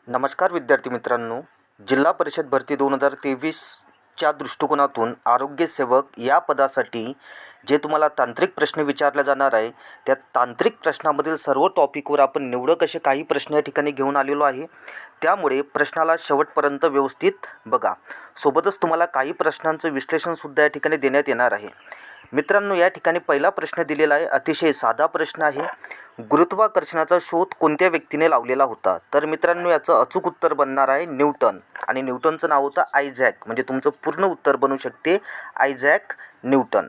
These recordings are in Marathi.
नमस्कार विद्यार्थी मित्रांनो, जिल्हा परिषद भरती 2023च्या दृष्टिकोनातून आरोग्यसेवक या पदासाठी जे तुम्हाला तांत्रिक प्रश्न विचारले जाणार आहे, त्या तांत्रिक प्रश्नामधील सर्व टॉपिकवर आपण निवडक असे काही प्रश्न या ठिकाणी घेऊन आलेलो आहे. त्यामुळे प्रश्नाला शेवटपर्यंत व्यवस्थित बघा. सोबतच तुम्हाला काही प्रश्नांचं विश्लेषणसुद्धा या ठिकाणी देण्यात येणार आहे. मित्रांनो, या ठिकाणी पहिला प्रश्न दिलेला आहे. अतिशय साधा प्रश्न आहे. गुरुत्वाकर्षणाचा शोध कोणत्या व्यक्तीने लावलेला होता? तर मित्रांनो, याचं अचूक उत्तर बनणार आहे न्यूटन. आणि न्यूटनचं नाव होतं आयझॅक. म्हणजे तुमचं पूर्ण उत्तर बनू शकते आयझॅक न्यूटन.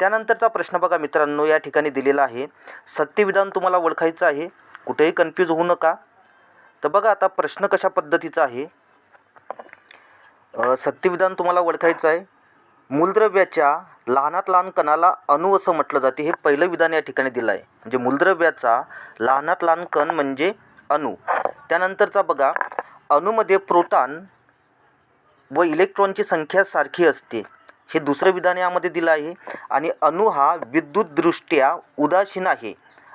त्यानंतरचा प्रश्न बघा मित्रांनो, या ठिकाणी दिलेला आहे. सत्यविधान तुम्हाला ओळखायचं आहे, कुठेही कन्फ्यूज होऊ नका. तर बघा आता प्रश्न कशा पद्धतीचा आहे. सत्यविधान तुम्हाला ओळखायचं आहे. मूलद्रव्याच्या लहानात लहान कणाला अणू असं म्हटलं जाते. हे पहिलं विधान या ठिकाणी दिलं आहे. म्हणजे मूलद्रव्याचा लहानात लहान कण म्हणजे अणू. त्यानंतरचा बघा, अणूमध्ये प्रोटॉन व इलेक्ट्रॉनची संख्या सारखी असते. हे दुसरं विधान यामध्ये दिलं आहे. आणि अणू हा विद्युतदृष्ट्या उदासीन आहे.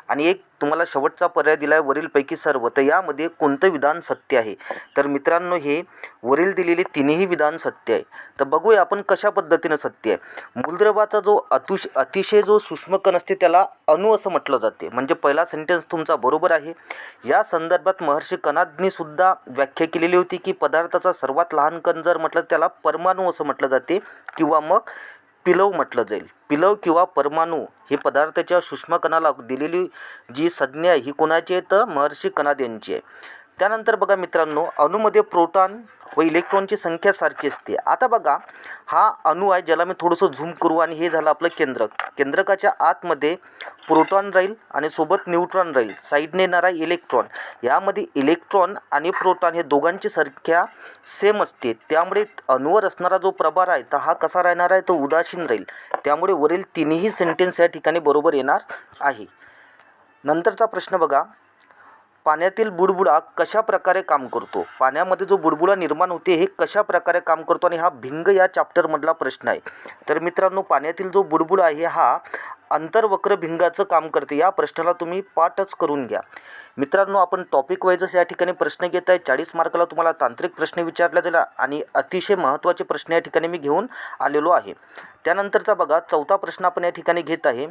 आणि एक तुम्हाला शेवटचा पर्याय दिला आहे वरीलपैकी सर्व. तर यामध्ये कोणतं विधान सत्य आहे? तर मित्रांनो, हे वरील दिलेले तिन्ही विधान सत्य आहे. तर बघूया आपण कशा पद्धतीनं सत्य आहे. मूलद्रव्याचा जो अतिशय जो सूक्ष्म कण असते त्याला अणू असं म्हटलं जाते. म्हणजे पहिला सेंटेन्स तुमचा बरोबर आहे. या संदर्भात महर्षी कणादनी सुद्धा व्याख्या केलेली होती की पदार्थाचा सर्वात लहान कण जर म्हटलं त्याला परमाणू असं म्हटलं जाते किंवा मग पिलव म्हटलं जाईल. पिलव किंवा परमाणू हे पदार्थाच्या सूक्ष्म कणाला दिलेली जी संज्ञा आहे ही कोणाची आहे? तर महर्षी कणाद यांची आहे. त्यानंतर बघा मित्रांनो, अणूमध्ये प्रोटॉन व इलेक्ट्रॉनची संख्या सारखी असते. आता बघा, हा अणू आहे ज्याला मी थोडंसं झूम करू. आणि हे झालं आपलं केंद्रक. केंद्रकाच्या आतमध्ये प्रोटॉन राहील आणि सोबत न्यूट्रॉन राहील. साईडने येणारा इलेक्ट्रॉन. यामध्ये इलेक्ट्रॉन आणि प्रोटॉन हे दोघांची संख्या सेम असते. त्यामुळे अणूवर असणारा जो प्रभार आहे तर हा कसा राहणार आहे? तो उदासीन राहील. त्यामुळे वरील तिन्ही सेंटेन्स या ठिकाणी बरोबर येणार आहे. नंतरचा प्रश्न बघा, पाण्यातील बुडबुडा कशा प्रकारे काम करतो? पाण्यामध्ये जो बुडबुडा निर्माण होते हे कशा प्रकारे काम करतो? आणि हा भिंग या चॅप्टरमधला प्रश्न आहे. तर मित्रांनो, पाण्यातील जो बुडबुडा आहे हा अंतर्वक्र भिंगाचं काम करते. या प्रश्नाला तुम्ही पाठच करून घ्या. मित्रांनो, आपण टॉपिक वाईजच या ठिकाणी प्रश्न घेत आहे. 40 मार्काला तुम्हाला तांत्रिक प्रश्न विचारला जाईल आणि अतिशय महत्त्वाचे प्रश्न या ठिकाणी मी घेऊन आलेलो आहे. त्यानंतरचा बघा, चौथा प्रश्न आपण या ठिकाणी घेत आहे.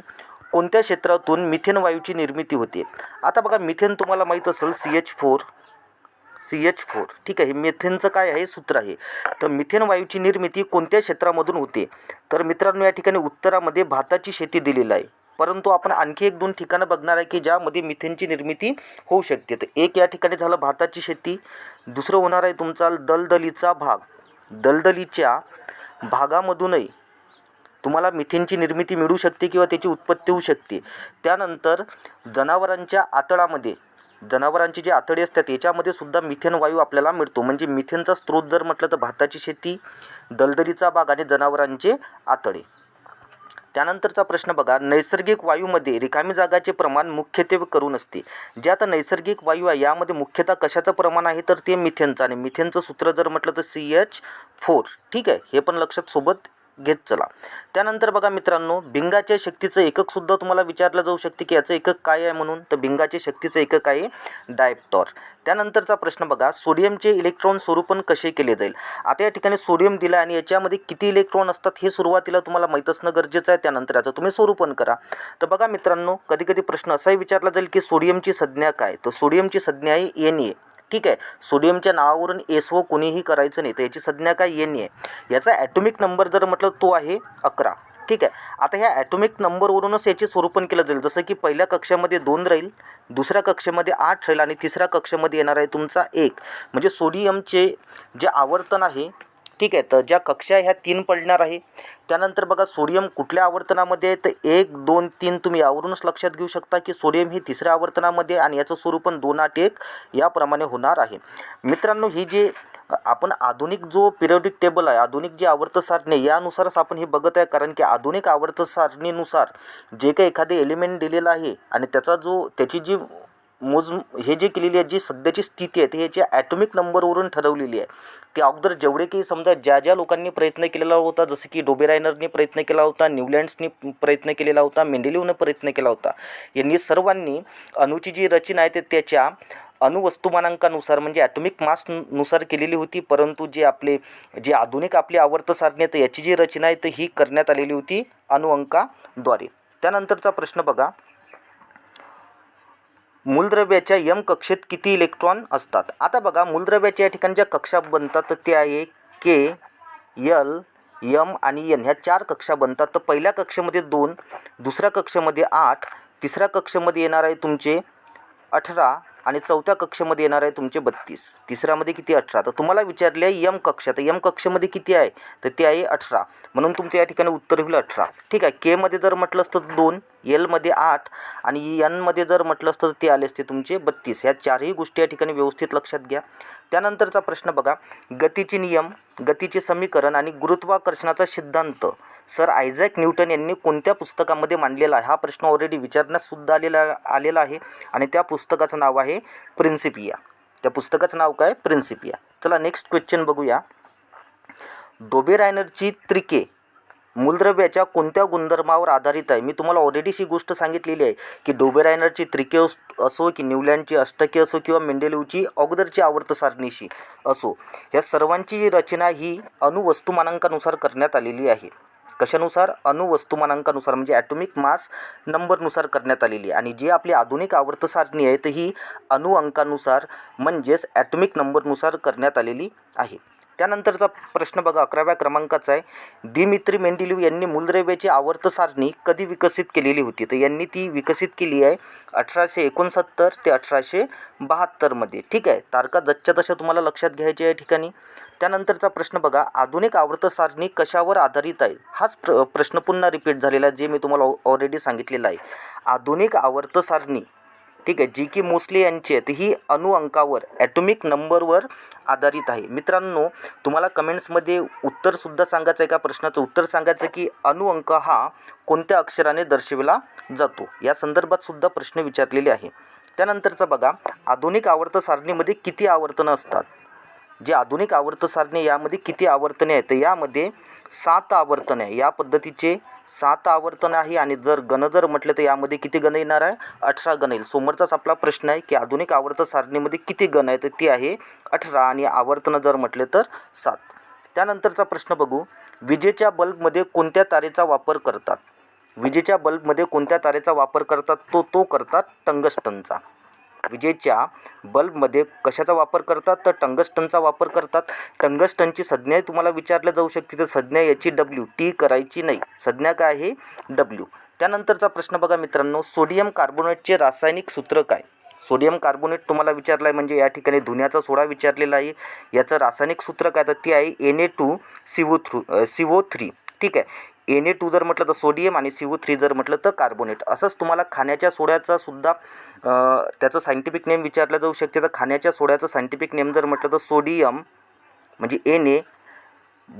कोणत्या क्षेत्रातून मिथेन वायूची निर्मिती होते? आता बघा, मिथेन तुम्हाला माहीत असेल CH4. ठीक आहे. हे मिथेनचं काय आहे? सूत्र आहे. तर मिथेन वायूची निर्मिती कोणत्या क्षेत्रामधून होते? तर मित्रांनो, या ठिकाणी उत्तरामध्ये भाताची शेती दिलेलं आहे. परंतु आपण आणखी एक दोन ठिकाणं बघणार आहे की ज्यामध्ये मिथेनची निर्मिती होऊ शकते. तर एक या ठिकाणी झालं भाताची शेती. दुसरं होणार आहे तुमचा दलदलीचा भाग. दलदलीच्या भागामधूनही तुम्हाला मिथेनची निर्मिती मिळू शकते किंवा त्याची उत्पत्ती होऊ शकते. त्यानंतर जनावरांच्या आतडामध्ये, जनावरांची जी आतडी असतात याच्यामध्ये सुद्धा मिथेन वायू आपल्याला मिळतो. म्हणजे मिथेनचा स्रोत जर म्हटलं तर भाताची शेती, दलदलीचा भाग आणि जनावरांचे आतडे. त्यानंतरचा प्रश्न बघा, नैसर्गिक वायूमध्ये रिकामी जागाचे प्रमाण मुख्यत्वे करून असते. जे आता नैसर्गिक वायू आहे यामध्ये मुख्यतः कशाचं प्रमाण आहे? तर ते मिथेनचं. आणि मिथेनचं सूत्र जर म्हटलं तर CH4. ठीक आहे. हे पण लक्षात सोबत घेत चला. त्यानंतर बघा मित्रांनो, भिंगाच्या शक्तीचं एककसुद्धा तुम्हाला विचारलं जाऊ शकते की याचं एकक काय आहे म्हणून. तर भिंगाच्या शक्तीचं एकक आहे डायप्टॉर. त्यानंतरचा प्रश्न बघा, सोडियमचे इलेक्ट्रॉन स्वरूपन कसे केले जाईल? आता या ठिकाणी सोडियम दिला आणि याच्यामध्ये किती इलेक्ट्रॉन असतात हे सुरुवातीला तुम्हाला माहीत असणं गरजेचं आहे. त्यानंतर याचं तुम्ही स्वरूपन करा. तर बघा मित्रांनो, कधी कधी प्रश्न असाही विचारला जाईल की सोडियमची संज्ञा काय? तर सोडियमची संज्ञा आहे Na. ठीक आहे. सोडियमच्या नावावरून SO कोणीही करायचं नाही. तर याची संज्ञा काय? Na. याचा ॲटॉमिक नंबर जर म्हटलं तो आहे 11. ठीक आहे. आता ह्या ॲटॉमिक नंबरवरूनच याचे स्वरूपन केलं जाईल. जसं की पहिल्या कक्षामध्ये 2 राहील, दुसऱ्या कक्षामध्ये 8 राहील आणि तिसऱ्या कक्षामध्ये येणार आहे तुमचा 1. म्हणजे सोडियमचे जे आवर्तन आहे, ठीक आहे, तर ज्या कक्षा ह्या 3 पडणार आहे. त्यानंतर बघा, सोडियम कुठल्या आवर्तनामध्ये आहे? तर 1, 2, 3 तुम्ही यावरूनच लक्षात घेऊ शकता की सोडियम ही तिसऱ्या आवर्तनामध्ये आणि याचं स्वरूपन 2, 8, 1 याप्रमाणे होणार आहे. मित्रांनो, ही जे आपण आधुनिक जो पिरियोडिक टेबल आहे, आधुनिक जी आवर्त सारणी आहे यानुसारच आपण हे बघत आहे. कारण की आधुनिक आवर्त सारणीनुसार जे काही एखादे एलिमेंट दिलेलं आहे आणि त्याची जी हे जे केलेली आहे, जी सध्याची स्थिती आहे ती ह्याच्या ॲटॉमिक नंबरवरून ठरवलेली आहे. ते अगोदर जेवढे काही समजा ज्या लोकांनी प्रयत्न केलेला होता, जसं की डोबेरायनरनी प्रयत्न केला होता, न्यूलँड्सनी प्रयत्न केलेला होता, मेंडेलिव्हने प्रयत्न केला होता, यांनी सर्वांनी अणूची जी रचना आहे ते त्याच्या अणुवस्तुमानांकानुसार म्हणजे ॲटॉमिक मास नुसार केलेली होती, परंतु जे आधुनिक आपली आवर्त सारणी आहे तर याची जी रचना आहे तर ही करण्यात आलेली होती अणुअंकाद्वारे. त्यानंतरचा प्रश्न बघा, मूलद्रव्याच्या यम कक्षेत किती इलेक्ट्रॉन असतात? आता बघा, मूलद्रव्याच्या या ठिकाणी ज्या कक्षा बनतात तर ते आहे के, यल, यम आणि एन ह्या 4 कक्षा बनतात. तर पहिल्या कक्षेमध्ये 2, दुसऱ्या कक्षेमध्ये 8, तिसऱ्या कक्षेमध्ये येणार आहे तुमचे 18 आणि चौथ्या कक्षेमध्ये येणार आहे तुमचे 32. तिसऱ्यामध्ये किती? 18. तर तुम्हाला विचारले आहे यम कक्षा, तर यम कक्षेमध्ये किती आहे तर ते आहे 18, म्हणून तुमचं या ठिकाणी उत्तर होईल 18. ठीक आहे. केमध्ये जर म्हटलं असतं तर 2, एलमध्ये 8 आणि एनमध्ये जर म्हटलं असतं तर ते आले असते तुमचे 32. ह्या 4ही गोष्टी या ठिकाणी व्यवस्थित लक्षात घ्या. त्यानंतरचा प्रश्न बघा, गतीचे नियम, गतीचे समीकरण आणि गुरुत्वाकर्षणाचा सिद्धांत सर आयझॅक न्यूटन यांनी कोणत्या पुस्तकामध्ये मांडलेला आहे? हा प्रश्न ऑलरेडी विचारण्यातसुद्धा आलेला आहे आणि त्या पुस्तकाचं नाव आहे प्रिन्सिपिया. त्या पुस्तकाचं नाव काय? प्रिन्सिपिया. चला नेक्स्ट क्वेश्चन बघूया. डोबेरायनरची त्रिके मूलद्रव्याच्या कोणत्या गुणधर्मावर आधारित आहे? मी तुम्हाला ऑलरेडी ही गोष्ट सांगितलेली आहे की डोबेरायनरची त्रिके असो की न्यूलँडची अष्टके असो किंवा मेंडेलिव्हची ऑगदरची आवर्त सारणीशी असो, या सर्वांची रचना ही अणुवस्तुमानांकानुसार करण्यात आलेली आहे. कशानुसार? अणुवस्तुमानांकानुसार म्हणजे ॲटॉमिक मास नंबरनुसार करण्यात आलेली आहे. आणि जी आपली आधुनिक आवर्त सारणी आहे तर ही अणुअंकानुसार म्हणजेच ॲटॉमिक नंबरनुसार करण्यात आलेली आहे. त्यानंतरचा प्रश्न बघा, 11व्या क्रमांकाचा आहे. दिमित्री मेंडेलीव यांनी मूलद्रव्याची आवर्त सारणी कधी विकसित केलेली होती? तर यांनी ती विकसित केली आहे 1869 ते 1872 मध्ये. ठीक आहे. तारखा जसच्या तशा तुम्हाला लक्षात घ्यायच्या आहे या ठिकाणी. त्यानंतरचा प्रश्न बघा, आधुनिक आवर्त सारणी कशावर आधारित आहे? हाच प्रश्न पुन्हा रिपीट झालेला आहे जे मी तुम्हाला ऑलरेडी सांगितलेलं आहे. आधुनिक आवर्त सारणी, ठीक आहे, जी की मोस्ले यांची आहे, ही अणुअंकावर ॲटॉमिक नंबरवर आधारित आहे. मित्रांनो, तुम्हाला कमेंट्समध्ये उत्तरसुद्धा सांगायचं आहे का? प्रश्नाचं उत्तर सांगायचं आहे की अणुअंक हा कोणत्या अक्षराने दर्शविला जातो, या संदर्भातसुद्धा प्रश्न विचारलेले आहे. त्यानंतरचा बघा, आधुनिक आवर्त सारणीमध्ये किती आवर्तनं असतात? जे आधुनिक आवर्त सारणी यामध्ये किती आवर्तने आहेत? तर यामध्ये 7 आवर्तने आहे. या पद्धतीचे 7 आवर्तन आहे. आणि जर गण जर म्हटलं तर यामध्ये किती गण येणार आहे? 18 गण येईल. समोरचाच आपला प्रश्न आहे की आधुनिक आवर्त सारणीमध्ये किती गण आहे? तर ती आहे 18 आणि आवर्तनं जर म्हटले तर 7. त्यानंतरचा प्रश्न बघू, विजेच्या बल्बमध्ये कोणत्या तारेचा वापर करतात? विजेच्या बल्बमध्ये कोणत्या तारेचा वापर करतात? तो करतात टंगस्टनचा. विजेच्या बल्बमध्ये कशाचा वापर करतात? तर टंगस्टनचा वापर करतात. टंगस्टनची संज्ञा तुम्हाला विचारल्या जाऊ शकते, तर संज्ञा याची W, टी करायची नाही. संज्ञा काय आहे? W. त्यानंतरचा प्रश्न बघा मित्रांनो, सोडियम कार्बोनेटचे रासायनिक सूत्र काय? सोडियम कार्बोनेट तुम्हाला विचारला आहे, म्हणजे या ठिकाणी धुन्याचा सोडा विचारलेला आहे. याचं रासायनिक सूत्र काय? तर ते आहे Na2CO3. ठीक आहे. Na2 जर म्हटलं तर सोडियम आणि CO3 जर म्हटलं तर कार्बोनेट. असंच तुम्हाला खाण्याच्या सोड्याचा सुद्धा त्याचं सायंटिफिक नेम विचारलं जाऊ शकते. तर खाण्याच्या सोड्याचं सायंटिफिक नेम जर म्हटलं तर सोडियम म्हणजे Na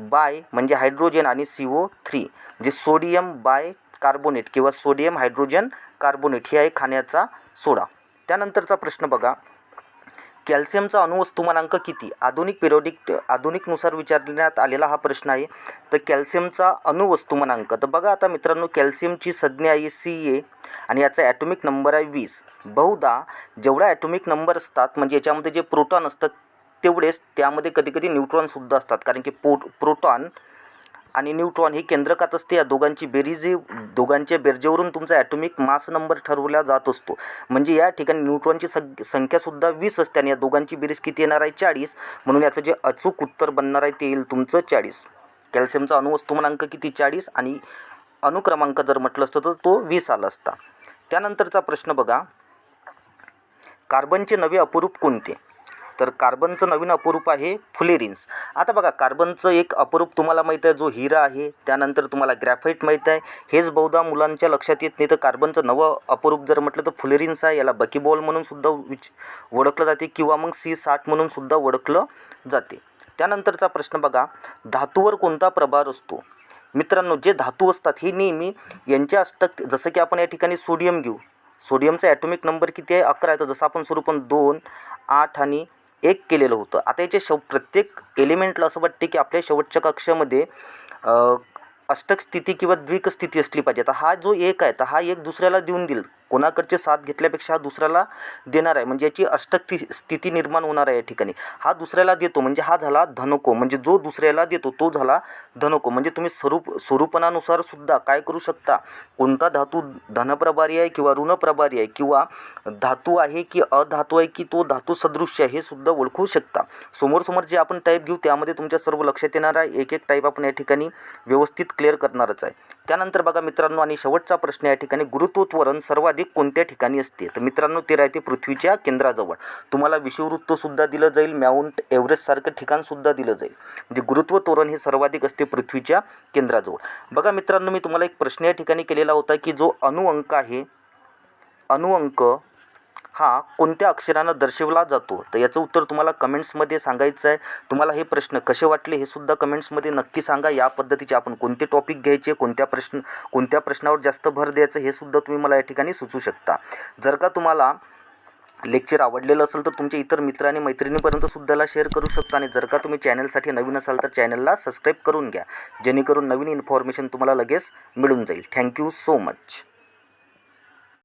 बाय म्हणजे हायड्रोजन आणि CO3 म्हणजे सोडियम बाय कार्बोनेट किंवा सोडियम हायड्रोजन कार्बोनेट हे आहे खाण्याचा सोडा. त्यानंतरचा प्रश्न बघा, कॅल्शियमचा अणुवस्तुमानांक किती? आधुनिकनुसार विचारण्यात आलेला हा प्रश्न आहे. तर कॅल्शियमचा अणुवस्तुमानांक, तर बघा आता मित्रांनो, कॅल्शियमची संज्ञा आहे Ca आणि याचा ॲटॉमिक नंबर आहे 20. बहुधा जेवढा ॲटॉमिक नंबर असतात म्हणजे याच्यामध्ये जे प्रोटॉन असतात तेवढेच त्यामध्ये कधीकधी न्यूट्रॉनसुद्धा असतात, कारण की प्रोटॉन आणि न्यूट्रॉन ही केंद्रकात असते. या दोघांच्या बेरजेवरून तुमचा ॲटॉमिक मास नंबर ठरवला जात असतो. म्हणजे या ठिकाणी न्यूट्रॉनची संख्यासुद्धा 20 असते आणि या दोघांची बेरीज किती येणार आहे? 40. म्हणून याचं जे अचूक उत्तर बनणार आहे ते येईल तुमचं 40. कॅल्शियमचा अणुवस्तुमानांक किती? 40 आणि अणुक्रमांक जर म्हटलं असतं तर तो 20 आला असता. त्यानंतरचा प्रश्न बघा, कार्बनचे नवे अपरूप कोणते? तर कार्बनचं नवीन अपरूप आहे फ्युलेरिन्स. आता बघा, कार्बनचं एक अपरूप तुम्हाला माहीत आहे जो हिरा आहे. त्यानंतर तुम्हाला ग्रॅफाईट माहीत आहे. हेच बहुधा मुलांच्या लक्षात येत नाही. तर कार्बनचं नवं अपरूप जर म्हटलं तर फ्युलेरिन्स आहे. याला बकीबॉल म्हणून सुद्धा ओळखलं जाते किंवा मग C60 म्हणून सुद्धा ओळखलं जाते. त्यानंतरचा प्रश्न बघा, धातूवर कोणता प्रभार असतो? मित्रांनो, जे धातू असतात हे नेहमी यांच्या अष्टक, जसं की आपण या ठिकाणी सोडियम घेऊ. सोडियमचा ॲटॉमिक नंबर किती आहे? 11 आहे. तर जसं आपण स्वरूपान 2, 8 आणि 1 केलेलं होतं. आता याचे प्रत्येक एलिमेंटला असं वाटते की आपल्या शेवटच्या कक्षामध्ये अष्टक स्थिती किंवा द्विक स्थिती असली पाहिजे. आता हा जो 1 आहे तर हा 1 दुसऱ्याला देऊन देईल. कोणाकडचे साथ घेतल्यापेक्षा हा दुसऱ्याला देणार आहे, म्हणजे याची अष्टक स्थिती निर्माण होणार आहे या ठिकाणी. हा दुसऱ्याला देतो म्हणजे हा झाला धनको, म्हणजे जो दुसऱ्याला देतो तो झाला धनको. म्हणजे तुम्ही स्वरूपणानुसार सुद्धा काय करू शकता, कोणता धातू धनप्रभारी आहे किंवा ऋणप्रभारी आहे, किंवा धातू आहे की अधातू आहे की तो धातू सदृश्य आहे, हे सुद्धा ओळखू शकता. समोर जे आपण टाईप घेऊ त्यामध्ये तुमच्या सर्व लक्षात येणार आहे. एक टाईप आपण या ठिकाणी व्यवस्थित क्लिअर करणारच आहे. त्यानंतर बघा मित्रांनो, आणि शेवटचा प्रश्न या ठिकाणी, गुरुत्व त्वरण सर्वाधिक कोणत्या ठिकाणी असते? तर मित्रांनो ते राहते पृथ्वीच्या केंद्राजवळ. तुम्हाला विषुववृत्तसुद्धा दिलं जाईल, माउंट एव्हरेस्टसारखं ठिकाणसुद्धा दिलं जाईल. म्हणजे गुरुत्व त्वरण हे सर्वाधिक असते पृथ्वीच्या केंद्राजवळ. बघा मित्रांनो, मी तुम्हाला एक प्रश्न या ठिकाणी केलेला होता की जो अणुअंक आहे, अणुअंक हा कोणत्या अक्षरानं दर्शवला जातो? तर याचं उत्तर तुम्हाला कमेंट्समध्ये सांगायचं आहे. तुम्हाला हे प्रश्न कसे वाटले हे सुद्धा कमेंट्समध्ये नक्की सांगा. या पद्धतीचे आपण कोणते टॉपिक घ्यायचे, कोणत्या प्रश्नावर जास्त भर द्यायचं हे सुद्धा तुम्ही मला या ठिकाणी सुचवू शकता. जर का तुम्हाला लेक्चर आवडलेलं असेल तर तुमच्या इतर मित्र आणि मैत्रिणीपर्यंत सुद्धा शेअर करू शकता. आणि जर का तुम्ही चॅनलसाठी नवीन असाल तर चॅनलला सबस्क्राईब करून घ्या, जेणेकरून नवीन इन्फॉर्मेशन तुम्हाला लगेच मिळून जाईल. Thank you so much.